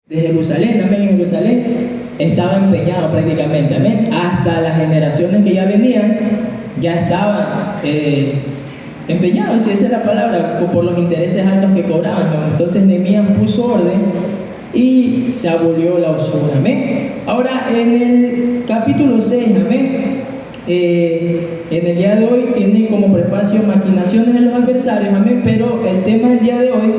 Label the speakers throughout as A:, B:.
A: de Jerusalén, amén, en Jerusalén, estaba empeñado prácticamente, amén. Hasta las generaciones que ya venían, ya estaban empeñados, si esa es la palabra, por los intereses altos que cobraban, ¿no? Entonces Nehemías puso orden y se abolió la usura, amén. Ahora, en el capítulo 6, amén, en el día de hoy tiene como prefacio maquinaciones de los adversarios, amén, pero el tema del día de hoy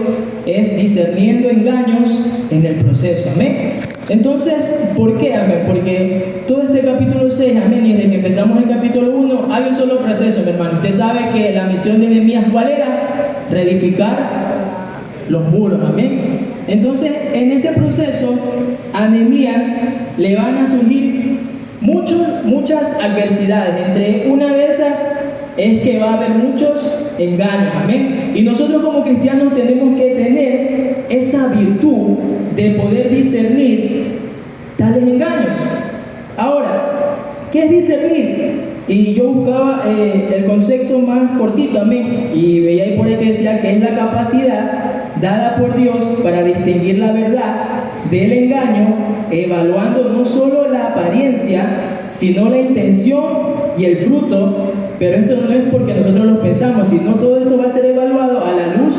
A: es discerniendo engaños en el proceso, amén. Entonces, ¿por qué, amén? Porque todo este capítulo 6, amén, y desde que empezamos el capítulo 1 hay un solo proceso, mi hermano. Usted sabe que la misión de Nehemías, ¿cuál era? Reedificar los muros, amén. Entonces, en ese proceso a Nehemías le van a surgir muchas adversidades. Entre una de esas es que va a haber muchos engaños, amén. Y nosotros como cristianos tenemos que tener esa virtud de poder discernir tales engaños. Ahora, ¿qué es discernir? Y yo buscaba el concepto más cortito, amén, y veía ahí por ahí que decía que es la capacidad dada por Dios para distinguir la verdad del engaño, evaluando no solo la apariencia, sino la intención y el fruto. Pero esto no es porque nosotros lo pensamos, sino todo esto va a ser evaluado a la luz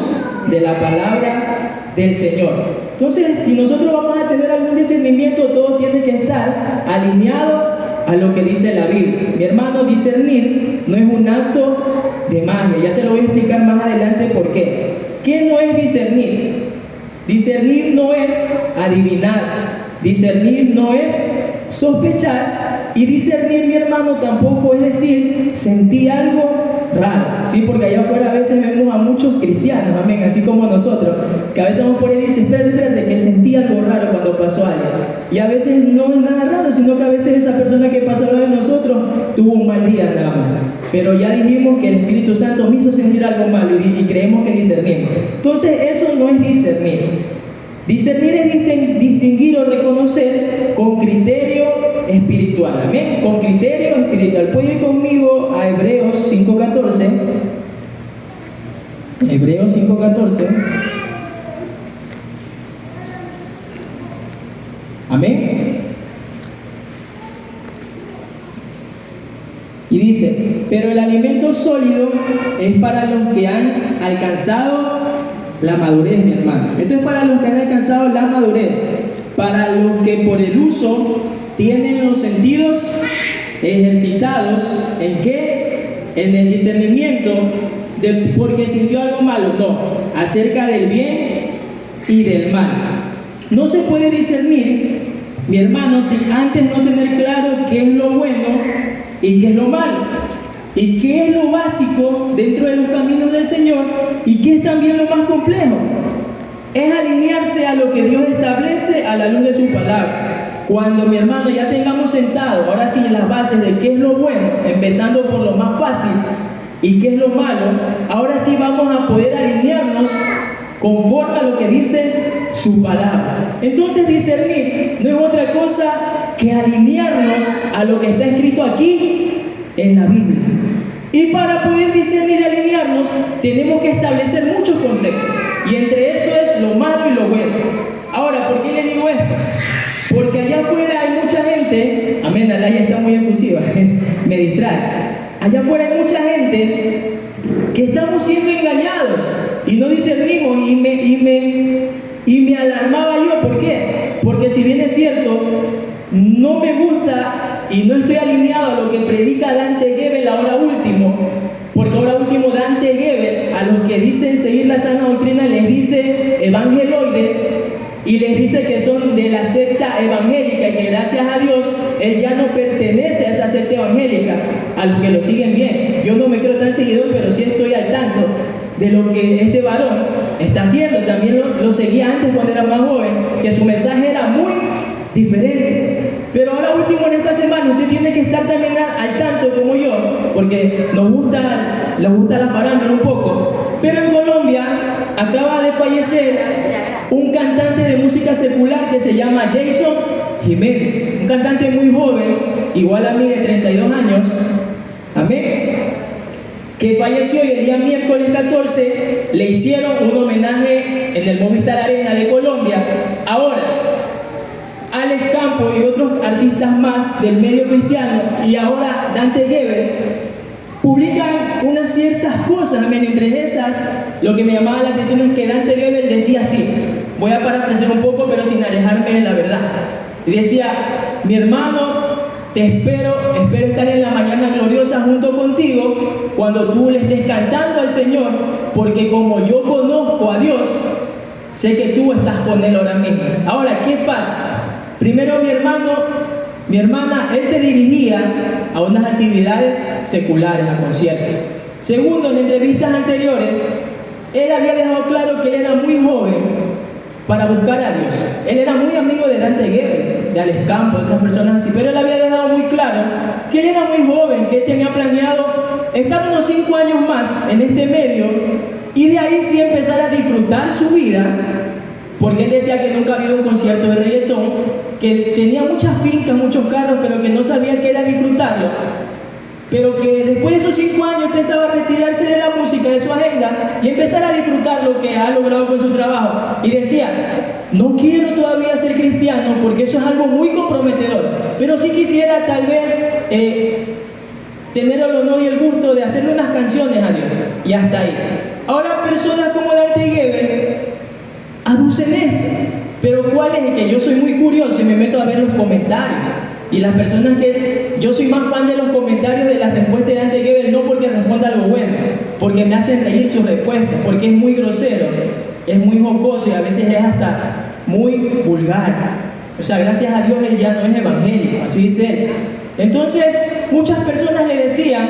A: de la palabra del Señor. Entonces, si nosotros vamos a tener algún discernimiento, todo tiene que estar alineado a lo que dice la Biblia. Mi hermano, discernir no es un acto de magia. Ya se lo voy a explicar más adelante por qué. ¿Qué no es discernir? Discernir no es adivinar. Discernir no es sospechar. Y discernir, mi hermano, tampoco es decir, sentí algo raro, ¿sí? Porque allá afuera a veces vemos a muchos cristianos, amén, así como nosotros, que a veces vamos por ahí y dicen, espérate, que sentí algo raro cuando pasó algo. Y a veces no es nada raro, sino que a veces esa persona que pasó al lado de nosotros tuvo un mal día nada más. Pero ya dijimos que el Espíritu Santo me hizo sentir algo malo y creemos que discernimos. Entonces eso no es discernir. Discernir es distinguir o reconocer con criterio espiritual, amén, con criterio espiritual. Puede ir conmigo a Hebreos 5:14. Hebreos 5:14. Amén. Y dice, pero el alimento sólido es para los que han alcanzado la madurez, mi hermano. Esto es para los que han alcanzado la madurez, para los que por el uso tienen los sentidos ejercitados. ¿En qué? En el discernimiento de porque sintió algo malo, no, acerca del bien y del mal. No se puede discernir, mi hermano, sin antes no tener claro qué es lo bueno y qué es lo malo. ¿Y qué es lo básico dentro de los caminos del Señor? ¿Y qué es también lo más complejo? Es alinearse a lo que Dios establece a la luz de su palabra. Cuando, mi hermano, ya tengamos sentado, ahora sí, las bases de qué es lo bueno, empezando por lo más fácil y qué es lo malo, ahora sí vamos a poder alinearnos conforme a lo que dice su palabra. Entonces, discernir no es otra cosa que alinearnos a lo que está escrito aquí en la Biblia. Y para poder discernir y alinearnos, tenemos que establecer muchos conceptos. Y entre eso es lo malo y lo bueno. Ahora, ¿por qué le digo esto? Porque allá afuera hay mucha gente, amén, Alaya está muy efusiva, me distrae. Allá afuera hay mucha gente que estamos siendo engañados y no discernimos, y me alarmaba yo. ¿Por qué? Porque si bien es cierto, no me gusta y no estoy alineado a lo que predica Dante Gebel ahora último, porque ahora último Dante Gebel a los que dicen seguir la sana doctrina les dice evangeloides y les dice que son de la secta evangélica y que gracias a Dios él ya no pertenece a esa secta evangélica. A los que lo siguen bien, yo no me creo tan seguidor, pero sí estoy al tanto de lo que este varón está haciendo. También lo seguía antes cuando era más joven, que su mensaje era muy diferente. Pero ahora último en esta semana usted tiene que estar también al tanto como yo, porque nos gusta la farándula un poco. Pero en Colombia acaba de fallecer un cantante de música secular que se llama Jason Jiménez, un cantante muy joven, igual a mí, de 32 años, amén, que falleció, y el día miércoles 14 le hicieron un homenaje en el Movistar Arena de Colombia. Ahora, Alex Campos y otros artistas más del medio cristiano, y ahora Dante Gebel, publican unas ciertas cosas. Amén. Entre esas, lo que me llamaba la atención es que Dante Gebel decía así, voy a parafrasear un poco pero sin alejarme de la verdad, y decía: mi hermano, te espero estar en la mañana gloriosa junto contigo cuando tú le estés cantando al Señor, porque como yo conozco a Dios, sé que tú estás con Él ahora mismo. Ahora, ¿qué pasa? Primero, mi hermana, él se dirigía a unas actividades seculares, a conciertos. Segundo, en entrevistas anteriores, él había dejado claro que él era muy joven para buscar a Dios. Él era muy amigo de Dante Gebel, de Alex Campos, de otras personas así, pero él había dejado muy claro que él era muy joven, que él tenía planeado estar unos 5 años más en este medio y de ahí sí empezar a disfrutar su vida, porque él decía que nunca había ido a un concierto de reggaetón, que tenía muchas fincas, muchos carros, pero que no sabía qué era disfrutarlo. Pero que después de esos 5 años pensaba retirarse de la música, de su agenda, y empezar a disfrutar lo que ha logrado con su trabajo. Y decía: no quiero todavía ser cristiano porque eso es algo muy comprometedor, pero sí quisiera tal vez tener el honor y el gusto de hacerle unas canciones a Dios. Y hasta ahí. Ahora personas como Dante Gebel aducen esto. Pero ¿cuál es? Que yo soy muy curioso y me meto a ver los comentarios. Y las personas que... Yo soy más fan de los comentarios de las respuestas de Dante Gebel, no porque responda algo bueno, porque me hacen reír sus respuestas, porque es muy grosero, es muy jocoso y a veces es hasta muy vulgar. O sea, gracias a Dios él ya no es evangélico, así dice él. Entonces, muchas personas le decían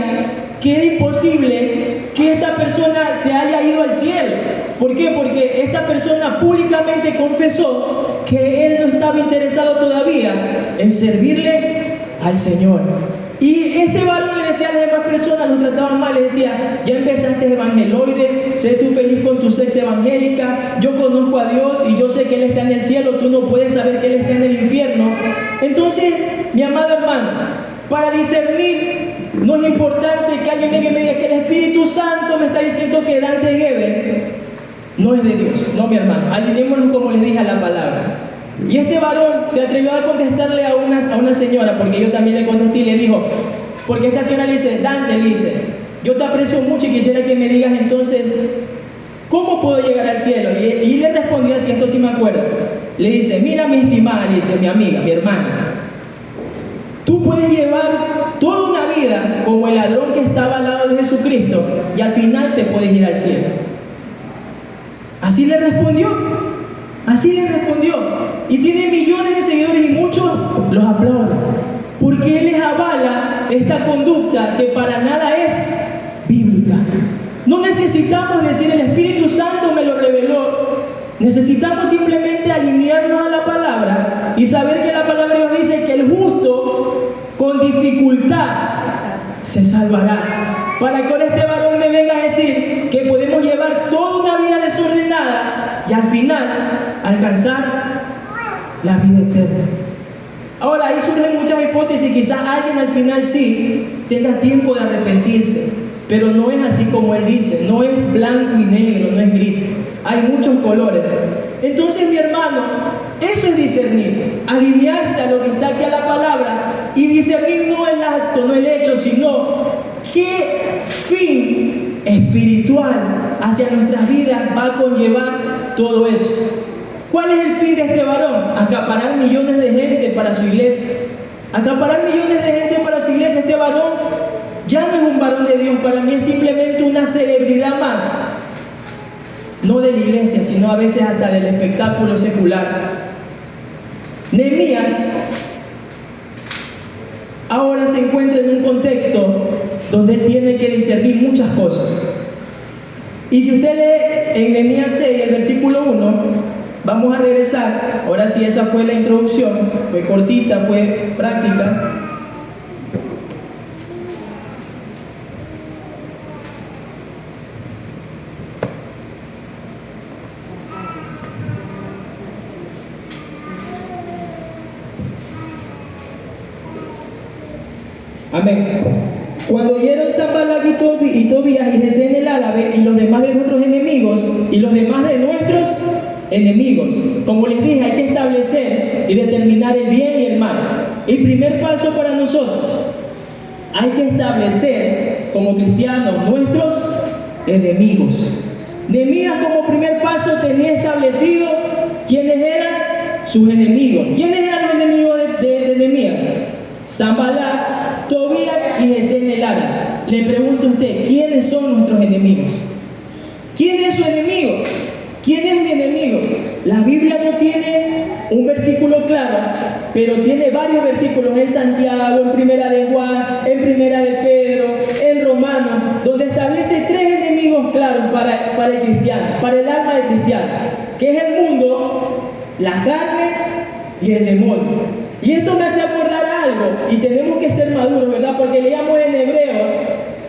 A: que era imposible que esta persona se haya ido al cielo. ¿Por qué? Porque esta persona públicamente confesó que él no estaba interesado todavía en servirle al Señor. Y este varón le decía a las demás personas, los trataban mal, le decía: ya empezaste evangeloide, sé tú feliz con tu secta evangélica, yo conozco a Dios y yo sé que Él está en el cielo, tú no puedes saber que Él está en el infierno. Entonces, mi amado hermano, para discernir, no es importante que alguien venga y me diga que el Espíritu Santo me está diciendo que Dante Gebel no es de Dios. No, mi hermano, alineémonos como les dije a la palabra. Y este varón se atrevió a contestarle a una señora, porque yo también le contesté y le dijo, porque esta señora le dice: Dante, le dice, yo te aprecio mucho y quisiera que me digas entonces, ¿cómo puedo llegar al cielo? Y le respondió así, esto sí me acuerdo. Le dice: mira, mi estimada, le dice, mi amiga, mi hermana, tú puedes llevar toda una vida como el ladrón que estaba al lado de Jesucristo y al final te puedes ir al cielo. Así le respondió. Así le respondió. Y tiene millones de seguidores y muchos los aplauden. Porque él les avala esta conducta que para nada es bíblica. No necesitamos decir el Espíritu Santo me lo reveló. Necesitamos simplemente alinearnos a la palabra y saber que la palabra de Dios dice que el justo con dificultad se salvará. Para que ahora este varón me venga a decir que podemos llevar toda una vida desordenada y al final alcanzar la vida eterna. Ahora, ahí surgen muchas hipótesis. Quizás alguien al final sí tenga tiempo de arrepentirse, pero no es así como él dice. No es blanco y negro, no es gris. Hay muchos colores. Entonces, mi hermano, eso es discernir, alinearse a lo que está aquí a la palabra, y discernir no el acto, no el hecho, sino qué fin espiritual hacia nuestras vidas va a conllevar todo eso. ¿Cuál es el fin de este varón? Acaparar millones de gente para su iglesia. Acaparar millones de gente para su iglesia. Este varón ya no es un varón de Dios, para mí es simplemente una celebridad más. No de la iglesia, sino a veces hasta del espectáculo secular. Nehemías ahora se encuentra en un contexto donde él tiene que discernir muchas cosas. Y si usted lee en Nehemías 6, el versículo 1, vamos a regresar. Ahora sí, esa fue la introducción, fue cortita, fue práctica. Amén. Cuando oyeron Sanballat y Tobías y Gesén el árabe y los demás de nuestros enemigos, como les dije, hay que establecer y determinar el bien y el mal. El primer paso para nosotros, hay que establecer como cristianos nuestros enemigos. Nehemías como primer paso tenía establecido quiénes eran sus enemigos. ¿Quiénes eran los enemigos de Nehemías? Sanballat, Tobías y Gesén el árabe. Le pregunto a usted, ¿quiénes son nuestros enemigos? ¿Quién es su enemigo? ¿Quién es mi enemigo? La Biblia no tiene un versículo claro, pero tiene varios versículos en Santiago, en Primera de Juan, en Primera de Pedro, en Romanos, donde establece tres enemigos claros para el cristiano, para el alma del cristiano, que es el mundo, la carne y el demonio. Y esto me hace acordar algo, y tenemos que ser maduros, ¿verdad? Porque leíamos en Hebreos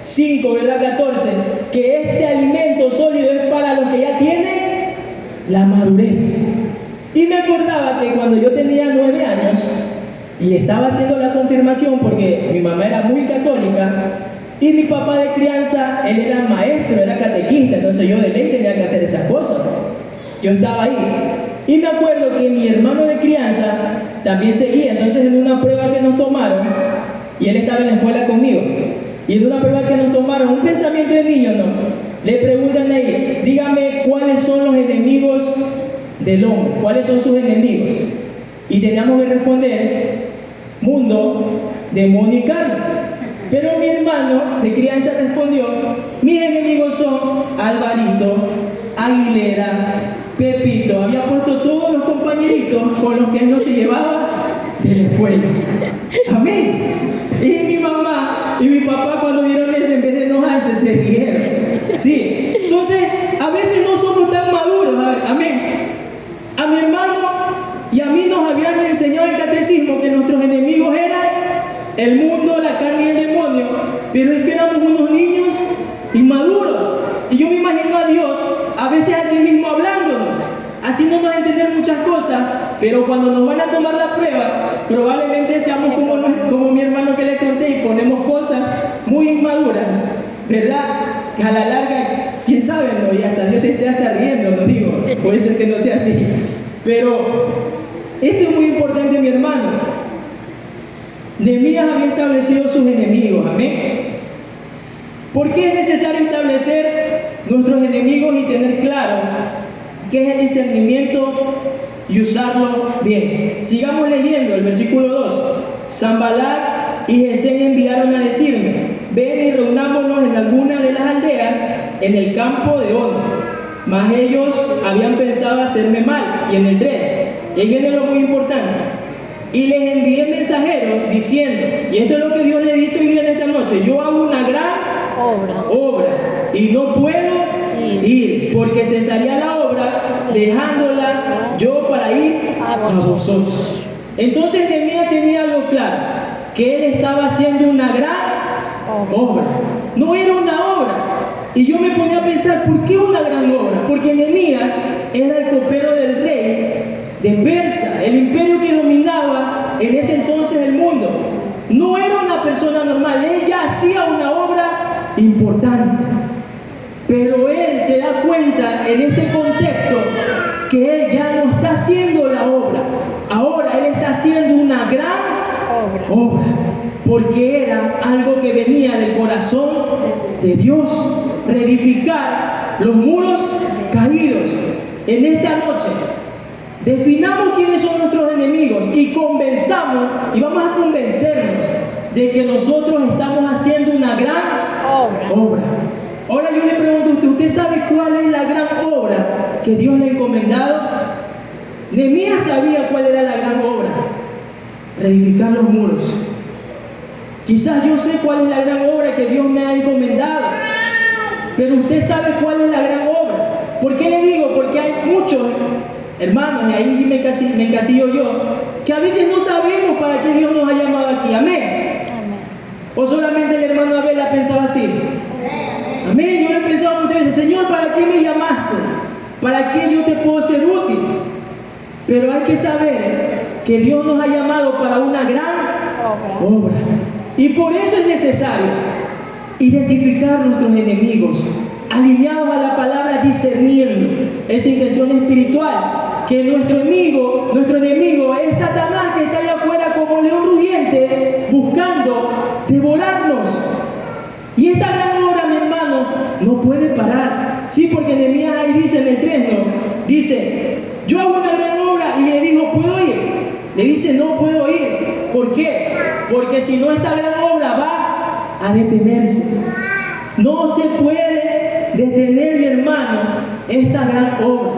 A: 5, ¿verdad? 14, que este alimento sólido es para los que ya tienen la madurez. Y me acordaba que cuando yo tenía 9 años y estaba haciendo la confirmación, porque mi mamá era muy católica y mi papá de crianza, él era maestro, era catequista, entonces yo de ley tenía que hacer esas cosas. Yo estaba ahí y me acuerdo que mi hermano de crianza también seguía, entonces en una prueba que nos tomaron, y él estaba en la escuela conmigo, y en una prueba que nos tomaron, un pensamiento de niño, ¿no? Le preguntan ahí, dígame cuáles son los enemigos del hombre, cuáles son sus enemigos. Y teníamos que responder, mundo, demonio y carne. Pero mi hermano de crianza respondió, mis enemigos son Alvarito, Aguilera, Pepito. Había puesto todos los compañeritos con los que él no se llevaba de la escuela. Amén. Y mi mamá y mi papá, cuando vieron eso, en vez de enojarse, se rieron. Sí. Entonces, a veces no somos tan maduros. Amén. A mi hermano y a mí nos habían enseñado en catecismo que nuestros enemigos eran el mundo, la carne y el demonio, pero es que éramos unos niños inmaduros. Y yo me imagino a Dios a veces así mismo hablándonos, haciéndonos entender muchas cosas, pero cuando nos van a tomar la prueba, probablemente seamos como mi hermano que le conté y ponemos cosas muy inmaduras, ¿verdad? Que a la larga, quién sabe, ¿no? Y hasta Dios se esté hasta riendo, no digo, puede ser que no sea así. Pero esto es muy importante, mi hermano. Nehemías había establecido sus enemigos, amén. ¿Por qué es necesario establecer nuestros enemigos y tener claro qué es el discernimiento y usarlo bien? Sigamos leyendo el versículo 2. Sanballat y Gesén enviaron a decirme, ven y reunámonos en alguna de las aldeas en el campo de Ono. Mas ellos habían pensado hacerme mal. Y en el 3, y ahí viene lo muy importante. Y les envié mensajeros diciendo, y esto es lo que Dios le dice hoy día en esta noche, yo hago una gran obra y no puedo ir, porque cesaría la obra dejándola yo para ir a vosotros. Entonces Nehemías tenía algo claro, que él estaba haciendo una gran obra, no era una obra. Y yo me ponía a pensar, ¿por qué una gran obra? Porque Nehemías era el copero del rey de Persia, el imperio que dominaba en ese entonces el mundo. No era una persona normal, él ya hacía una obra importante. Pero él se da cuenta en este contexto que él ya no está haciendo la obra. Ahora él está haciendo una gran obra, porque era algo que venía del corazón de Dios, reedificar los muros caídos. En esta noche definamos quiénes son nuestros enemigos y convenzamos, y vamos a convencernos de que nosotros estamos haciendo una gran obra. Ahora yo le pregunto a usted, ¿usted sabe cuál es la gran obra que Dios le ha encomendado? Nehemías sabía cuál era la gran obra: reedificar los muros. Quizás yo sé cuál es la gran obra que Dios me ha encomendado, pero usted sabe cuál es la gran obra. ¿Por qué le digo? Porque hay muchos hermanos, y ahí me encasillo yo, que a veces no sabemos para qué Dios nos ha llamado aquí. Amén. O solamente el hermano Abel ha pensado así. Amén. Yo lo he pensado muchas veces, Señor, ¿para qué me llamaste? ¿Para qué yo te puedo ser útil? Pero hay que saber que Dios nos ha llamado para una gran obra. Y por eso es necesario identificar nuestros enemigos, alineados a la palabra, discerniendo esa intención espiritual, que nuestro enemigo es Satanás. Le dice, no puedo ir. ¿Por qué? Porque si no, esta gran obra va a detenerse. No se puede detener, mi hermano, esta gran obra.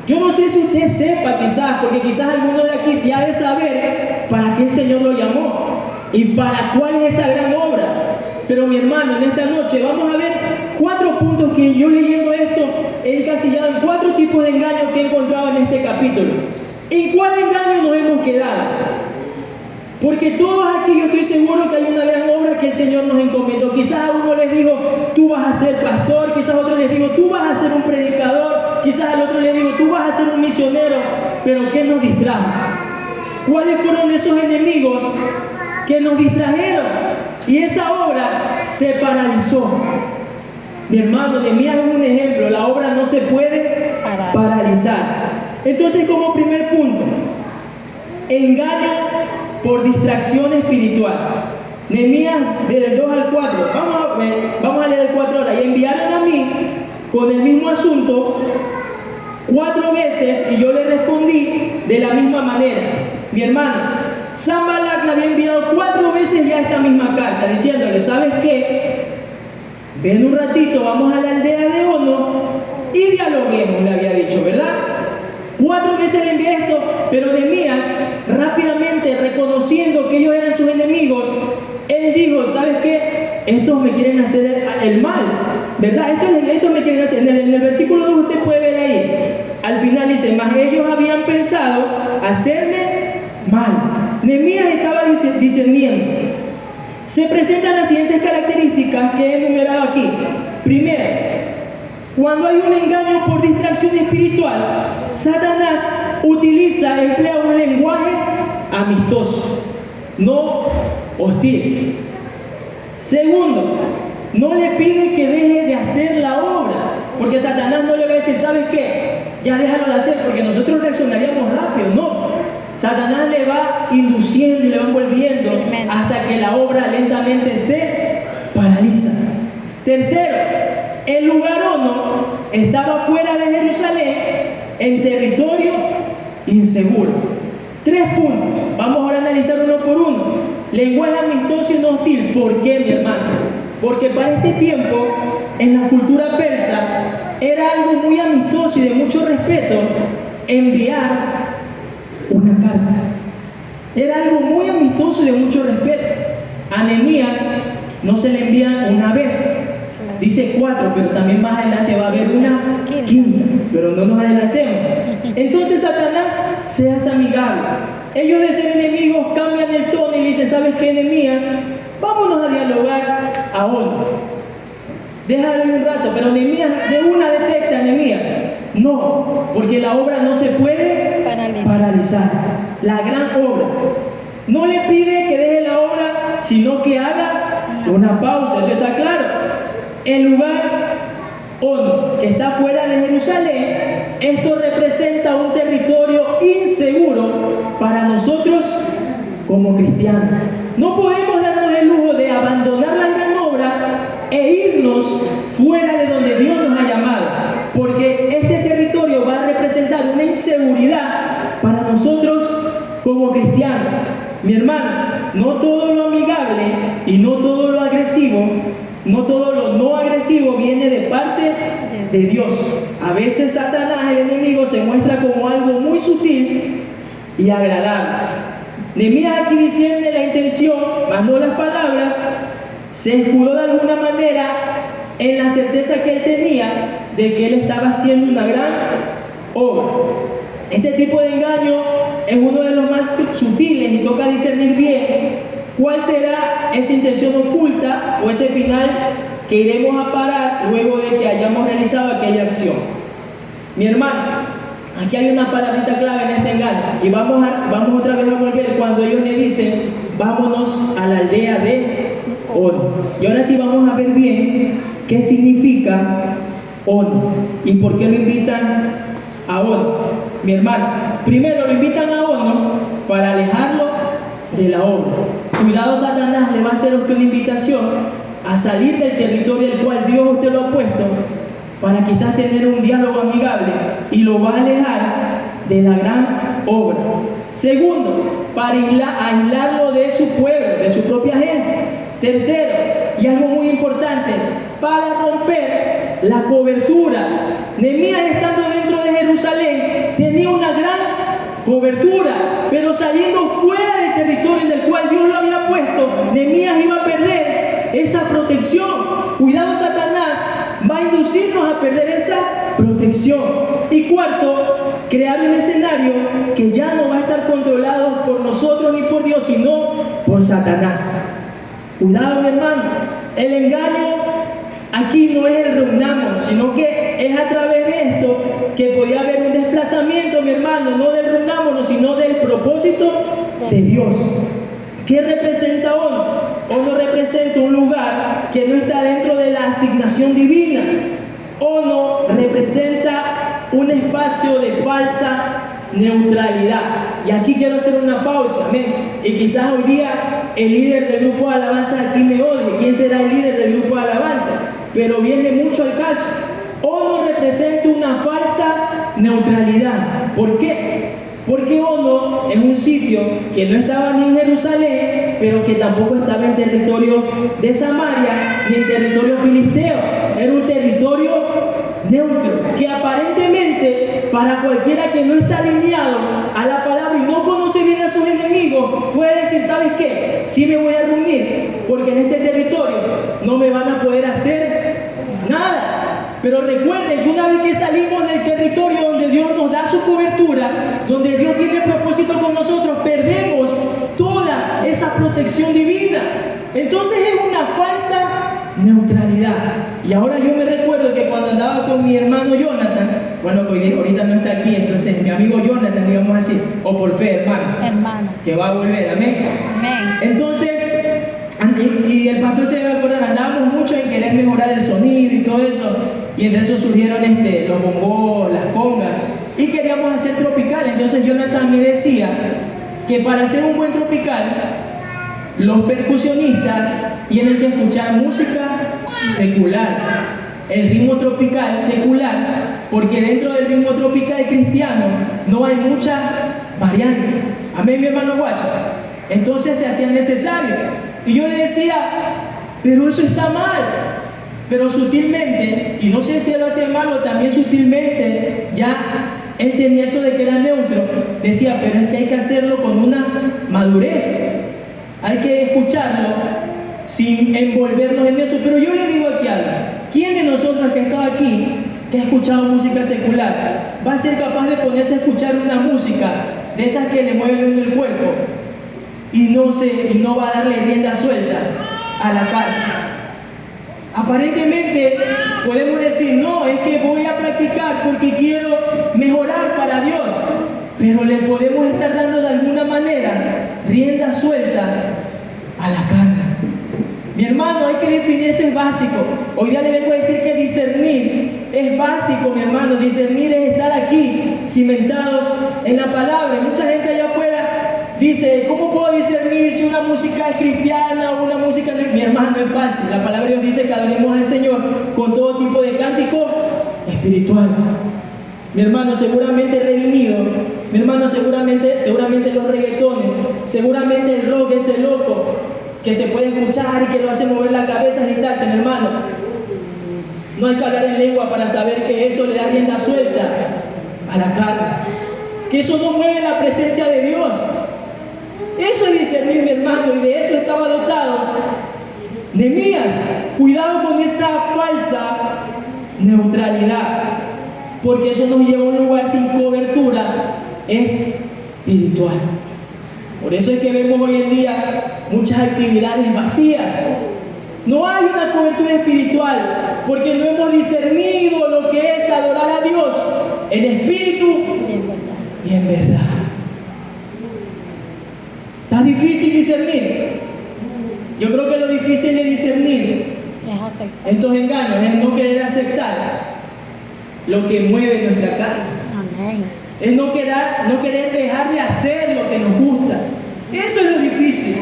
A: Yo no sé si usted sepa, quizás, porque quizás alguno de aquí se ha de saber para qué el Señor lo llamó y para cuál es esa gran obra. Pero mi hermano, en esta noche vamos a ver 4 puntos que yo leyendo esto he encasillado en 4 tipos de engaños que he encontrado en este capítulo. ¿En cuál engaño nos hemos quedado? Porque todos aquí yo estoy seguro que hay una gran obra que el Señor nos encomendó. Quizás a uno les dijo, tú vas a ser pastor, quizás a otro les digo, tú vas a ser un predicador, quizás al otro le digo, tú vas a ser un misionero. Pero ¿qué nos distrajo? ¿Cuáles fueron esos enemigos que nos distrajeron? Y esa obra se paralizó. Mi hermano, Nehemías es un ejemplo. La obra no se puede paralizar. Entonces, como primer punto, engaño por distracción espiritual. Nehemías, del 2 al 4. Vamos a leer el 4 ahora. Y enviaron a mí con el mismo asunto 4 veces y yo le respondí de la misma manera. Mi hermano, Sanballat le había enviado 4 veces ya esta misma carta, diciéndole, ¿sabes qué? Ven un ratito, vamos a la aldea de Ono y dialoguemos, le había dicho, ¿verdad? 4 veces le envié esto, pero Nehemías, rápidamente reconociendo que ellos eran sus enemigos, él dijo, ¿sabes qué? Estos me quieren hacer el mal, ¿verdad? Estos me quieren hacer. En el versículo 2 usted puede ver ahí, al final dice, mas ellos habían pensado hacerme mal. Nehemías estaba discerniendo. Se presentan las siguientes características que he enumerado aquí. Primero, cuando hay un engaño por distracción espiritual, Satanás emplea un lenguaje amistoso, no hostil. Segundo, no le pide que deje de hacer la obra, porque Satanás no le va a decir, ¿sabes qué? Ya déjalo de hacer, porque nosotros reaccionaríamos rápido. No, Satanás le va induciendo y le va envolviendo hasta que la obra lentamente se paraliza. Tercero, el lugar Ono estaba fuera de Jerusalén, en territorio inseguro. 3 puntos. Vamos ahora a analizar uno por uno. Lenguaje amistoso y no hostil. ¿Por qué, mi hermano? Porque para este tiempo, en la cultura persa, era algo muy amistoso y de mucho respeto enviar una carta. Era algo muy amistoso y de mucho respeto. A Nehemías no se le envía una vez. Dice 4, pero también más adelante va a haber una quinta. Pero no nos adelantemos. Entonces Satanás se hace amigable. Ellos de ser enemigos cambian el tono y le dicen, ¿sabes qué, Nehemías? Vámonos a dialogar a Ono. Déjalo un rato, pero Nehemías de una detecta a Nehemías. No, porque la obra no se puede paralizar. La gran obra. No le pide que deje la obra, sino que haga una pausa. Eso está claro. El lugar Ono, que está fuera de Jerusalén, esto representa un territorio inseguro para nosotros como cristianos. No podemos darnos el lujo de abandonar la gran obra e irnos fuera de donde Dios nos ha llamado, porque este territorio va a representar una inseguridad para nosotros como cristianos. Mi hermano, no todo lo amigable y no todo lo agresivo, no todo lo no agresivo viene de parte de Dios. A veces Satanás, el enemigo, se muestra como algo muy sutil y agradable. Nehemías aquí discierne la intención, más no las palabras. Se escudó de alguna manera en la certeza que él tenía de que él estaba haciendo una gran obra. Este tipo de engaño es uno de los más sutiles y toca discernir bien cuál será esa intención oculta o ese final que iremos a parar luego de que hayamos realizado aquella acción. Mi hermano, aquí hay una palabrita clave en este engaño y vamos otra vez a volver cuando ellos le dicen vámonos a la aldea de Ono. Y ahora sí vamos a ver bien qué significa Ono y por qué lo invitan a Ono. Mi hermano, primero lo invitan a Ono para alejarlo de la obra. Cuidado, Satanás le va a hacer a usted una invitación a salir del territorio del cual Dios usted lo ha puesto para quizás tener un diálogo amigable y lo va a alejar de la gran obra. Segundo, para aislarlo de su pueblo, de su propia gente. Tercero, y algo muy importante, para romper la cobertura. Nehemías, estando dentro de Jerusalén, tenía una gran cobertura, pero saliendo fuera del territorio en el cual Dios lo había puesto, Nehemías iba a perder esa protección. Cuidado, Satanás va a inducirnos a perder esa protección. Y cuarto, crear un escenario que ya no va a estar controlado por nosotros ni por Dios, sino por Satanás. Cuidado, mi hermano, el engaño aquí no es el reunamos, sino que es a través de esto que podía haber un desplazamiento, mi hermano, no del reunámonos, sino del propósito de Dios. ¿Qué representa ONU? ONU representa un lugar que no está dentro de la asignación divina. ONU representa un espacio de falsa neutralidad. Y aquí quiero hacer una pausa, amén. Y quizás hoy día el líder del grupo de alabanza aquí me odie. ¿Quién será el líder del grupo de alabanza? Pero viene mucho al caso. ONU representa una falsa neutralidad. ¿Por qué? Porque ONU es un sitio que no estaba ni en Jerusalén, pero que tampoco estaba en territorio de Samaria, ni en territorio filisteo. Era un territorio neutro, que aparentemente para cualquiera que no está alineado a la palabra y no conoce bien a sus enemigos, puede decir, ¿sabes qué? Sí me voy a reunir, porque en este territorio no me van a poder hacer nada. Pero recuerden que una vez que salimos del territorio donde Dios nos da su cobertura, donde Dios tiene propósito con nosotros, perdemos toda esa protección divina. Entonces es una falsa neutralidad. Y ahora yo me recuerdo que cuando andaba con mi hermano Jonathan, bueno, que ahorita no está aquí, entonces mi amigo Jonathan, digamos así, o por fe, hermano, que va a volver, amén.
B: Amén.
A: Entonces, y el pastor se debe acordar, andábamos mucho en querer mejorar el sonido y todo eso, y entre eso surgieron los bongos, las congas, y queríamos hacer tropical. Entonces Jonathan me decía que para hacer un buen tropical, los percusionistas tienen que escuchar música secular, el ritmo tropical secular, porque dentro del ritmo tropical cristiano no hay mucha variante. Amén, mi hermano Guacho. Entonces se hacía necesario. Y yo le decía, pero eso está mal. Pero sutilmente, y no sé si él lo hacía mal o también sutilmente, ya él tenía eso de que era neutro. Decía, pero es que hay que hacerlo con una madurez. Hay que escucharlo sin envolvernos en eso. Pero yo le digo aquí algo. ¿Quién de nosotros que está aquí, que ha escuchado música secular, va a ser capaz de ponerse a escuchar una música de esas que le mueven el cuerpo y no va a darle rienda suelta a la carne? Aparentemente podemos decir, no, es que voy a practicar porque quiero mejorar para Dios, pero le podemos estar dando de alguna manera rienda suelta a la carne. Mi hermano, hay que definir, esto es básico. Hoy día le vengo a decir que discernir es básico, mi hermano. Discernir es estar aquí cimentados en la palabra. Y mucha gente allá afuera dice, ¿cómo puedo discernir si una música es cristiana o una música no es? Mi hermano, es fácil. La palabra de Dios dice que adoremos al Señor con todo tipo de cántico espiritual. Mi hermano, seguramente redimido. Mi hermano, seguramente los reggaetones, seguramente el rock ese loco que se puede escuchar y que lo hace mover la cabeza, agitarse, mi hermano. No hay que hablar en lengua para saber que eso le da rienda suelta a la carne, que eso no mueve la presencia de Dios. Eso es discernir, mi hermano, y de eso estaba dotado Nehemías. Cuidado con esa falsa neutralidad, porque eso nos lleva a un lugar sin cobertura espiritual. Por eso es que vemos hoy en día muchas actividades vacías. No hay una cobertura espiritual, porque no hemos discernido lo que es adorar a Dios en espíritu y en verdad. ¿Está difícil discernir? Yo creo que lo difícil de discernir
B: Es aceptar.
A: estos engaños es no querer aceptar lo que mueve nuestra carne.
B: Amén.
A: Es no querer dejar de hacer lo que nos gusta. Eso es lo difícil.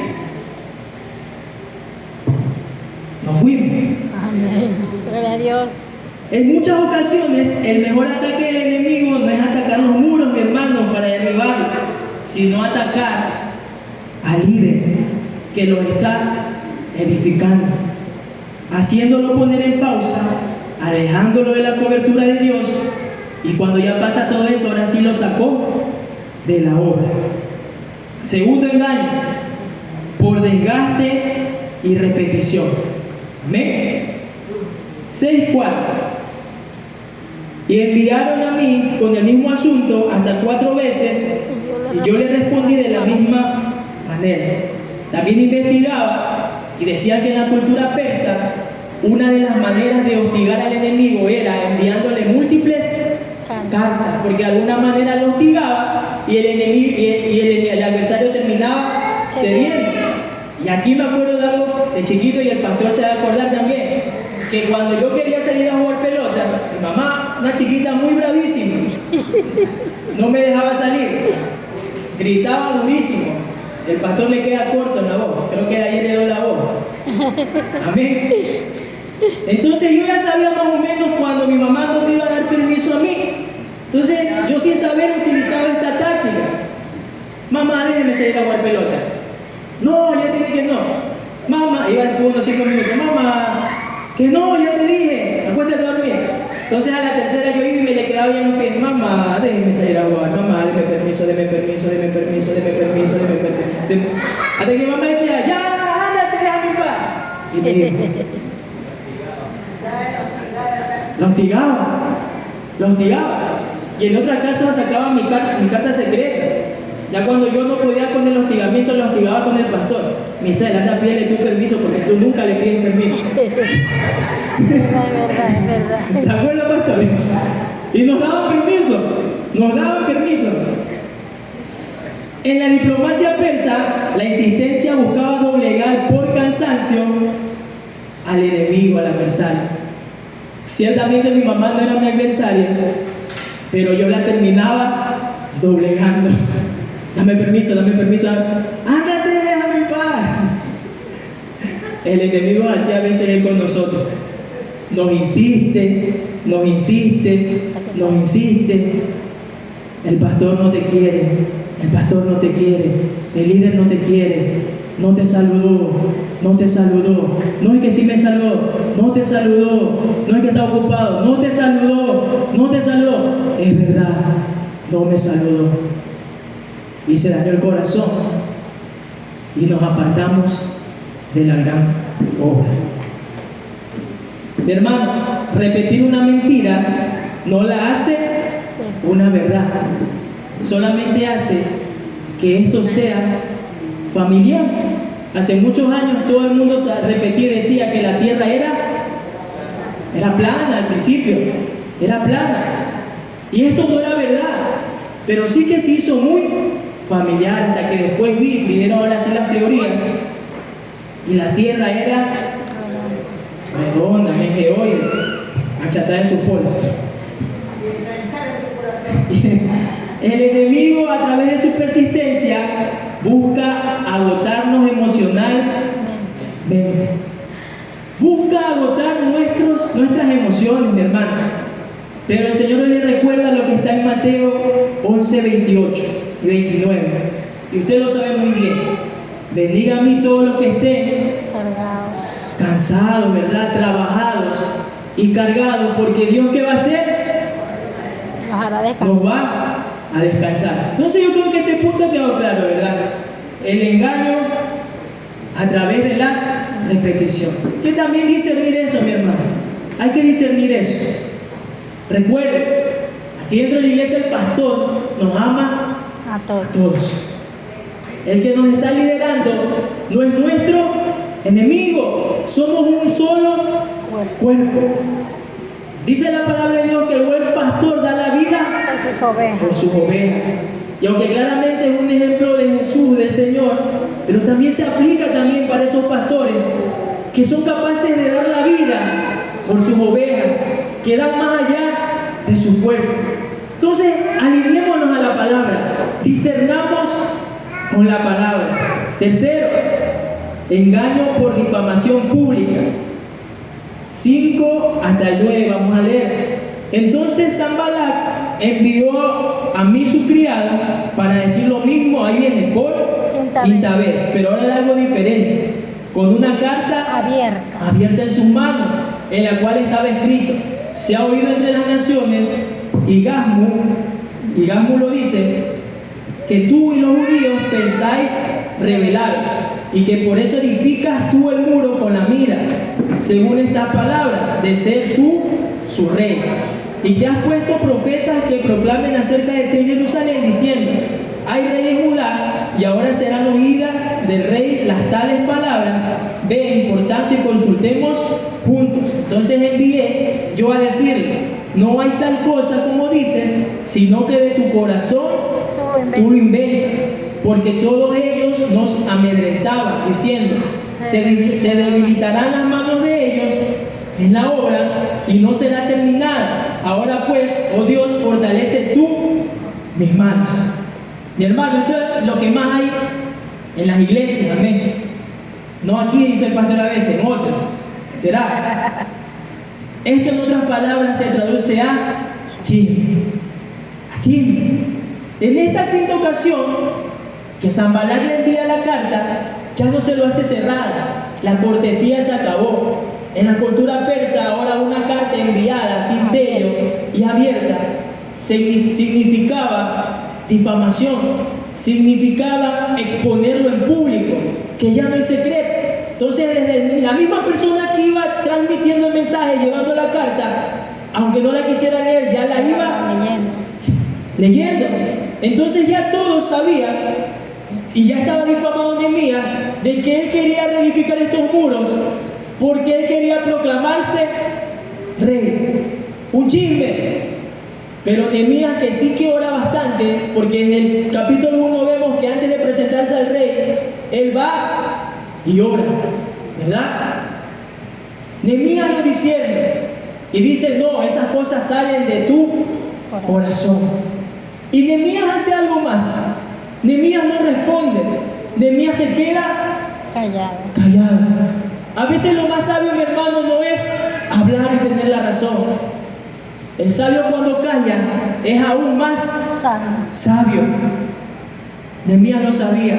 A: Nos fuimos.
B: Amén. Gloria a Dios.
A: En muchas ocasiones, el mejor ataque del enemigo no es atacar los muros, mi hermano, para derribarlo, sino atacar al líder que lo está edificando, haciéndolo poner en pausa, alejándolo de la cobertura de Dios, y cuando ya pasa todo eso, ahora sí lo sacó de la obra. Segundo engaño, por desgaste y repetición. Amén. 6:4. Y enviaron a mí con el mismo asunto hasta 4 veces, y yo le respondí de la misma manera. También investigaba y decía que en la cultura persa una de las maneras de hostigar al enemigo era enviándole múltiples cartas, porque de alguna manera lo hostigaba y el enemigo el adversario terminaba cediendo. Y aquí me acuerdo de algo de chiquito, y el pastor se va a acordar también, que cuando yo quería salir a jugar pelota, mi mamá, una chiquita muy bravísima, no me dejaba salir, gritaba durísimo. El pastor le queda corto en la voz, creo que de ahí heredó la voz. Amén. Entonces yo ya sabía más o menos cuando mi mamá no me iba a dar permiso a mí. Entonces yo sin saber utilizaba esta táctica. Mamá, déjeme salir a jugar pelota. No, ya te dije que no. Mamá, iba unos 5 minutos. Mamá, que no, ya te dije, acuéstate a dormir. Entonces a la tercera yo iba y me le quedaba bien los pies. Mamá, déjeme salir a jugar. Mamá, deme permiso, deme permiso, deme permiso, deme permiso, deme permiso. Hasta que mamá decía, ya, ándate, déjame en paz. Y me dijo, lo hostigaba. Y en otra casa sacaba mi carta secreta. Ya cuando yo no podía con el hostigamiento, lo hostigaba con el pastor. Misael, anda, pídele tu permiso, porque tú nunca le pides permiso.
B: Es verdad.
A: ¿Se acuerda, pastor? Y nos daban permiso. En la diplomacia persa, la insistencia buscaba doblegar por cansancio al enemigo, al adversario. Ciertamente mi mamá no era mi adversaria, pero yo la terminaba doblegando. Dame permiso, ándate, déjame en paz. El enemigo así a veces es con nosotros. Nos insiste. El pastor no te quiere, el líder no te quiere, no te saludó. No es que sí me saludó, no te saludó. No es que está ocupado, no te saludó. Es verdad, no me saludó. Y se dañó el corazón y nos apartamos de la gran obra. Mi hermano, repetir una mentira no la hace una verdad, solamente hace que esto sea familiar. Hace muchos años todo el mundo repetía y decía que la tierra era plana al principio, era plana. Y esto no era verdad, pero sí que se hizo muy familiar hasta que después vinieron ahora sí las teorías y la tierra era redonda, geoide, achatada en sus polos. El enemigo, a través de su persistencia, busca agotarnos emocionalmente, busca agotar nuestras emociones, mi hermano. Pero el Señor le recuerda lo que está en Mateo 11, 28 y 29. Y usted lo sabe muy bien. Bendiga a mí todos los que estén cansados, ¿verdad? Trabajados y cargados, porque Dios, ¿qué va a hacer? Nos va a descansar. Entonces yo creo que este punto ha quedado claro, ¿verdad? El engaño a través de la repetición. ¿Qué también discernir eso, mi hermano? Hay que discernir eso. Recuerden, aquí dentro de la iglesia el pastor nos ama a todos. El que nos está liderando no es nuestro enemigo, somos un solo cuerpo. Dice la palabra de Dios que el buen pastor da la vida por sus ovejas. Y aunque claramente es un ejemplo de Jesús, del Señor, pero también se aplica también para esos pastores que son capaces de dar la vida por sus ovejas, que dan más allá de su fuerza. Entonces, alineémonos a la palabra, discernamos con la palabra. Tercero, engaño por difamación pública. 5 hasta el 9, vamos a leer. Entonces Sanballat envió a mí su criado para decir lo mismo, ahí viene, por quinta vez. Pero ahora era algo diferente, con una carta abierta en sus manos, en la cual estaba escrito: se ha oído entre las naciones, y Gasmu lo dice, que tú y los judíos pensáis rebelaros, y que por eso edificas tú el muro con la mira, según estas palabras, de ser tú su rey, y que has puesto profetas que proclamen acerca de ti en Jerusalén, diciendo: hay rey en Judá, y ahora serán oídas del rey las tales palabras. Ven, por tanto, y consultemos juntos. Entonces envié yo a decirle: no hay tal cosa como dices, sino que de tu corazón tú lo inventas, porque todos ellos nos amedrentaban, diciendo: se debilitarán las manos de ellos en la obra y no será terminada. Ahora pues, oh Dios, fortalece tú mis manos. Mi hermano, esto es lo que más hay en las iglesias, amén. No aquí, dice el pastor, a veces, en otras. ¿Será? Esto, en otras palabras, se traduce a chisme. A chisme. En esta quinta ocasión que Sanballat le envía la carta, ya no se lo hace cerrada. La cortesía se acabó. En la cultura persa, ahora una carta enviada sin sello y abierta significaba difamación, significaba exponerlo en público, que ya no hay secreto. Entonces, desde la misma persona que iba transmitiendo el mensaje, llevando la carta, aunque no la quisiera leer, ya la iba leyendo. Entonces ya todos sabían, y ya estaba difamado Nehemías, de que él quería reedificar estos muros, porque él quería proclamarse rey. Un chisme. Pero Nehemías, que sí que ora bastante, porque en el capítulo 1 vemos que antes de presentarse al rey, él va y ora, ¿verdad? Nehemías lo discierne y dice: no, esas cosas salen de tu corazón. Y Nehemías hace algo más. Nehemías no responde. Nehemías se queda callado. A veces lo más sabio, mi hermano, no es hablar y tener la razón. El sabio, cuando calla, es aún más sabio. Nehemías no sabía,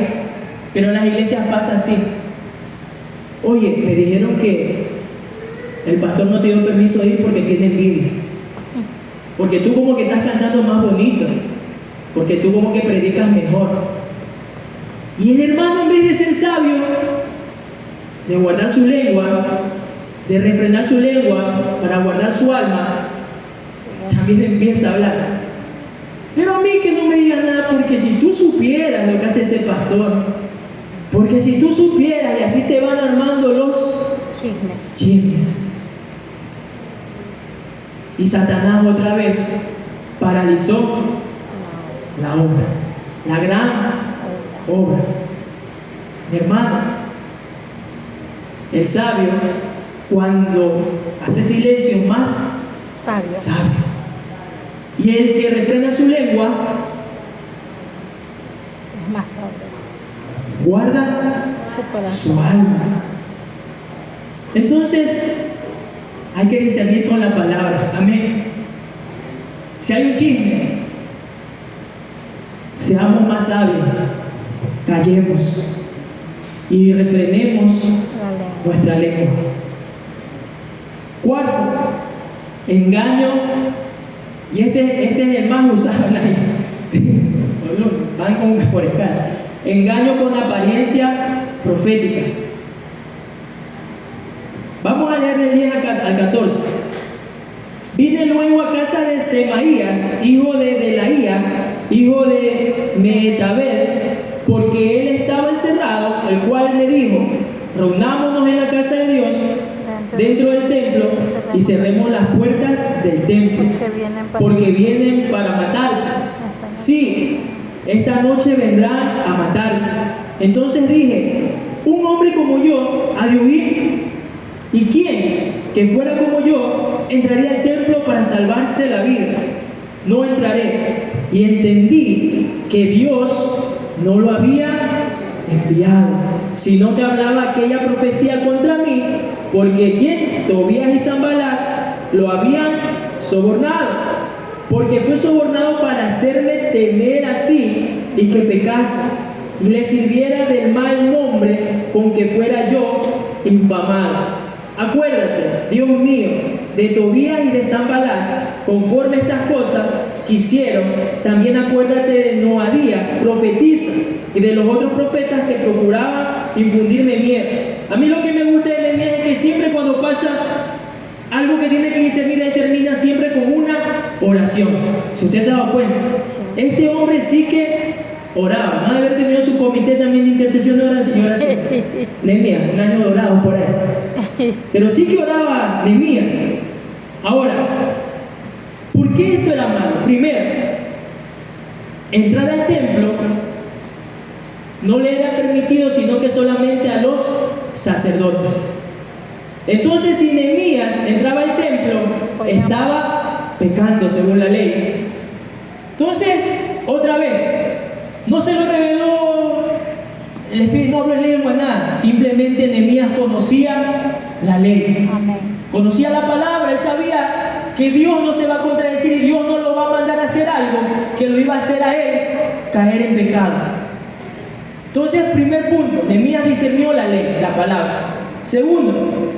A: pero en las iglesias pasa así. Oye, me dijeron que el pastor no te dio permiso de ir porque tiene envidia, porque tú como que estás cantando más bonito, porque tú como que predicas mejor. Y el hermano, en vez de ser sabio, de guardar su lengua, de refrenar su lengua para guardar su alma, también empieza a hablar. Pero a mí que no me diga nada, porque si tú supieras lo que hace ese pastor, porque si tú supieras, y así se van armando los chismes. Y Satanás otra vez paralizó la obra, la gran obra. Mi hermano, el sabio, cuando hace silencio, más sabio. Y el que refrena su lengua,
B: es más sabio.
A: Guarda su alma. Entonces, hay que discernir con la palabra. Amén. Si hay un chisme, seamos más sabios, callemos y refrenemos nuestra lengua. Cuarto, engaño, y este es el más usado en la iglesia. Van como que por escala. Engaño con apariencia profética. Vamos a leer del 10 al 14. Vine luego a casa de Semaías, hijo de Delaía, hijo de Mehetabel, porque él estaba encerrado, el cual me dijo: reunámonos en la casa de Dios, dentro del templo, y cerremos las puertas del templo, porque vienen para matarte. Sí, esta noche vendrán a matarte. Entonces dije: un hombre como yo ha de huir, ¿y quién que fuera como yo entraría al templo para salvarse la vida? No entraré. Y entendí que Dios no lo había enviado, sino que hablaba aquella profecía contra mí, porque ¿quién? Tobías y Sanballat lo habían sobornado, porque fue sobornado para hacerme temer así y que pecase y le sirviera del mal nombre con que fuera yo infamado. Acuérdate, Dios mío, de Tobías y de Sanballat, conforme estas cosas que hicieron. También acuérdate de Noadías, profetiza, y de los otros profetas que procuraban infundirme miedo. A mí lo que me gusta de Nehemías es que siempre cuando pasa algo que tiene que discernir, él termina siempre con una oración. Si usted se ha dado cuenta, este hombre sí que oraba. No debe haber tenido su comité también de intercesión de oración. Nehemías, un año dorado por ahí. Pero sí que oraba Nehemías. Ahora, ¿por qué esto era malo? Primero, entrar al templo no le era permitido sino que solamente a los sacerdotes. Entonces, si Nehemías entraba al templo, estaba pecando según la ley. Entonces, otra vez, no se lo reveló el Espíritu, no habló en lengua, nada. Simplemente Nehemías conocía la ley.
B: Amén.
A: Conocía la palabra, él sabía que Dios no se va a contradecir y Dios no lo va a mandar a hacer algo que lo iba a hacer a él caer en pecado. Entonces, primer punto, Nehemías discernió la ley, la palabra. Segundo,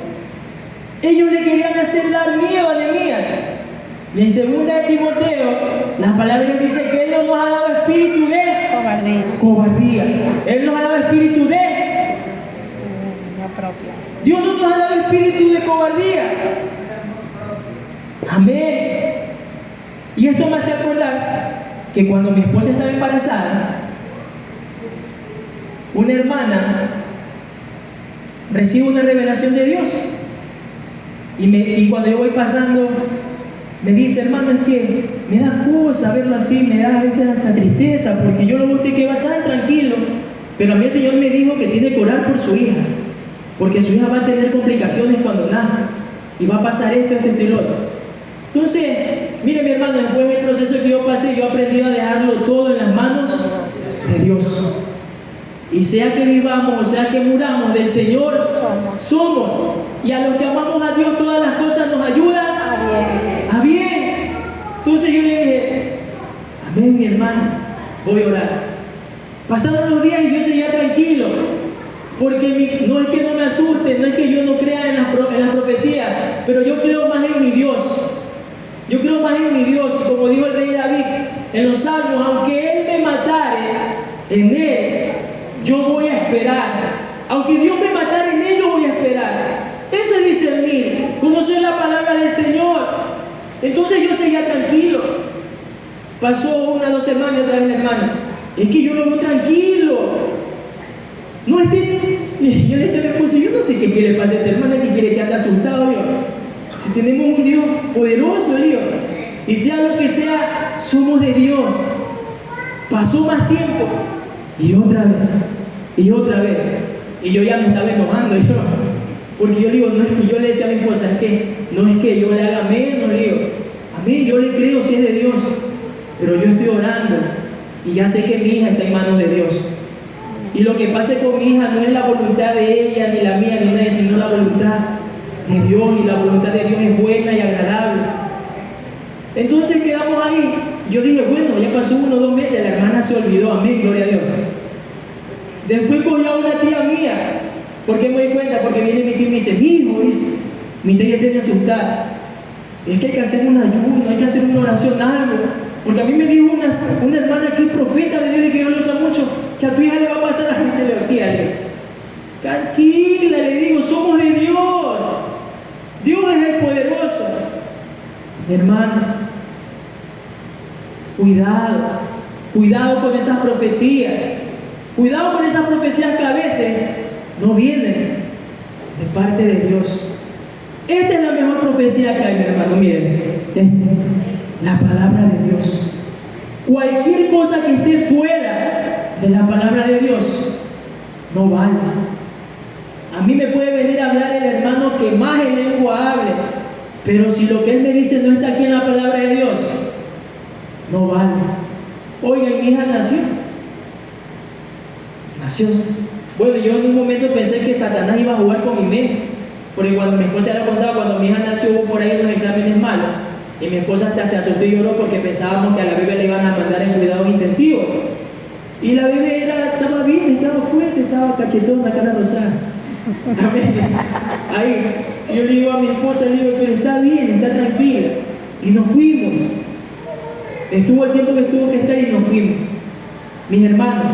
A: ellos le querían hacer dar miedo a Nehemías. Y en 2 de Timoteo, las palabras dicen que Él no nos ha dado espíritu de cobardía. Él nos ha dado espíritu de
B: propia.
A: Dios no nos ha dado espíritu de cobardía. Amén. Y esto me hace acordar que cuando mi esposa estaba embarazada, una hermana recibe una revelación de Dios. Y cuando yo voy pasando, me dice, hermano, es que me da cosa verlo así, me da a veces hasta tristeza, porque yo lo noté que va tan tranquilo, pero a mí el Señor me dijo que tiene que orar por su hija, porque su hija va a tener complicaciones cuando nazca, y va a pasar esto y lo otro. Entonces, mire mi hermano, después del proceso que yo pasé, yo he aprendido a dejarlo todo en las manos de Dios. Y sea que vivamos o sea que muramos, del Señor somos. Y a los que amamos a Dios, todas las cosas nos ayudan a bien. Entonces yo le dije, amén, mi hermano, voy a orar. Pasaron los días y yo seguía tranquilo, porque no es que no me asuste, no es que yo no crea en las profecías, pero yo creo más en mi Dios. Yo creo más en mi Dios, y como dijo el rey David en los Salmos, aunque Él me matare, en Él yo voy a esperar. Aunque Dios me matara, en Él yo voy a esperar. Eso es discernir, conocer la palabra del Señor. Entonces yo seguía tranquilo. Pasó 1 o 2 semanas y otra vez la hermana, es que yo lo veo tranquilo. No es que yo le decía a mi esposo, yo no sé qué quiere pasar a esta hermana, que quiere que ande asustado yo. Si tenemos un Dios poderoso, Dios, y sea lo que sea, somos de Dios. Pasó más tiempo y otra vez, y yo ya me estaba enojando yo, porque yo le digo, no es que yo le decía a mi esposa, es que no es que yo le haga menos, le digo, a mí yo le creo si es de Dios, pero yo estoy orando y ya sé que mi hija está en manos de Dios. Y lo que pase con mi hija no es la voluntad de ella, ni la mía, ni nadie, sino la voluntad de Dios, y la voluntad de Dios es buena y agradable. Entonces quedamos ahí. Yo dije, bueno, ya pasó 1 o 2 meses, la hermana se olvidó, amén, gloria a Dios. Después cogió a una tía mía. ¿Por qué me di cuenta? Porque viene mi tía y me dice, mi tía se me asustar. Es que hay que hacer un ayuno, hay que hacer una oración, algo. Porque a mí me dijo una hermana que es profeta de Dios y que Dios lo usa mucho, que a tu hija le va a pasar a la tía. Tranquila, le digo, somos de Dios. Dios es el poderoso. Mi hermana, cuidado con esas profecías. Cuidado con esas profecías que a veces no vienen de parte de Dios. Esta es la mejor profecía que hay, mi hermano. Miren, la palabra de Dios. Cualquier cosa que esté fuera de la palabra de Dios no vale. A mí me puede venir a hablar el hermano que más en lengua hable, pero si lo que él me dice no está aquí en la palabra de Dios, no vale. Oiga, y mi hija nació. Bueno, yo en un momento pensé que Satanás iba a jugar con mi mente, porque cuando mi esposa le contaba, cuando mi hija nació hubo por ahí unos exámenes malos, Y mi esposa hasta se asustó y lloró porque pensábamos que a la bebé la iban a mandar en cuidados intensivos. Y la bebé estaba bien, estaba fuerte, estaba cachetona, cara rosada. Amén. Ahí, yo le digo a mi esposa, le digo, pero está bien, está tranquila. Y nos fuimos. Estuvo el tiempo que tuvo que estar y nos fuimos. Mis hermanos,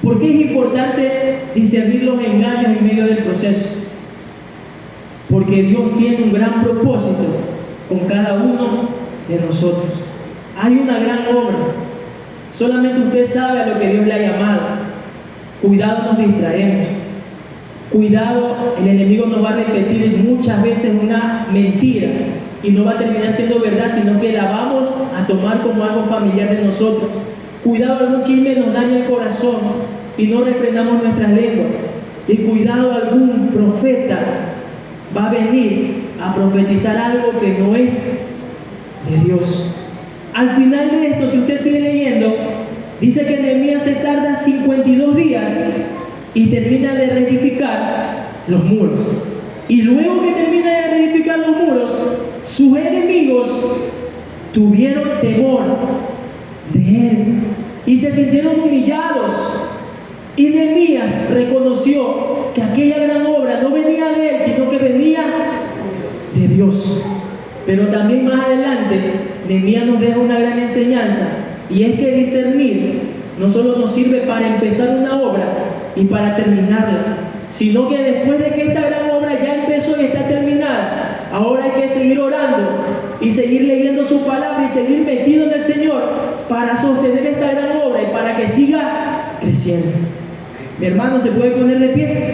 A: ¿por qué es importante discernir los engaños en medio del proceso? Porque Dios tiene un gran propósito con cada uno de nosotros. Hay una gran obra. Solamente usted sabe a lo que Dios le ha llamado. Cuidado, nos distraemos. Cuidado, el enemigo nos va a repetir muchas veces una mentira y no va a terminar siendo verdad, sino que la vamos a tomar como algo familiar de nosotros. Cuidado, algún chisme nos daña el corazón y no refrenamos nuestras lenguas. Y cuidado, algún profeta va a venir a profetizar algo que no es de Dios. Al final de esto, si usted sigue leyendo, dice que Nehemías se tarda 52 días y termina de reedificar los muros. Y luego que termina de reedificar los muros, sus enemigos tuvieron temor de él y se sintieron humillados. Y Nehemías reconoció que aquella gran obra no venía de él, sino que venía de Dios. Pero también más adelante, Nehemías nos deja una gran enseñanza, y es que discernir no solo nos sirve para empezar una obra y para terminarla, sino que después de que esta gran obra ya empezó y está terminada, ahora hay que seguir orando y seguir leyendo su palabra y seguir metido en el Señor para sostener esta gran obra y para que siga creciendo. Mi hermano, ¿se puede poner de pie?